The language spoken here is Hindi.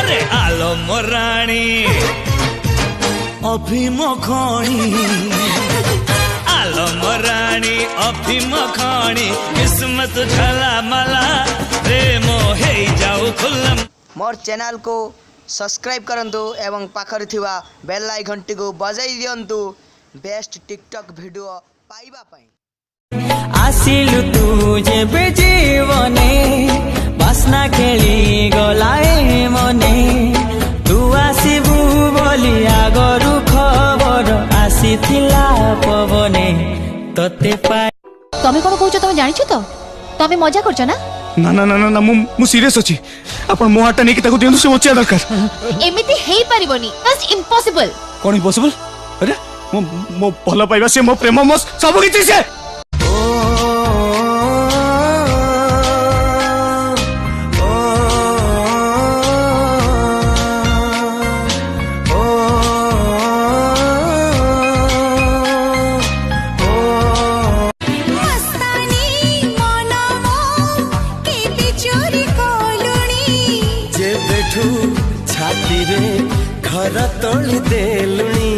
अरे आलो मोराणी अफिम खणी आलो मोराणी अफिम खणी किस्मत झला मला प्रेम हे जाऊ खुल्लम। मोर चैनल को सब्सक्राइब करंतु एवं पाखर थिवा बेल आइकन घंटी को बजाई दियंतु बेस्ट टिकटॉक वीडियो पाइबा पाई। आसिलु तू जेबे जीवने बासना खेली गलाए मने तू आसिबु बोली आगरु खबर आसीथिला पवने तते पाई। तमे कोन कहउछ तमे जानिछ तो तमे मजा करछ ना? ना ना ना ना मु सीरियस अछि। अपन मो हाटा नेकी ताको दियंतु से मोचिया दरकार। एमिति हेई परिबोनी दैट्स इम्पॉसिबल। Cone impossible? अरे मो भलो पाइबा से मो प्रेम मो सब किछि से छाती रे घर तोली देलुनी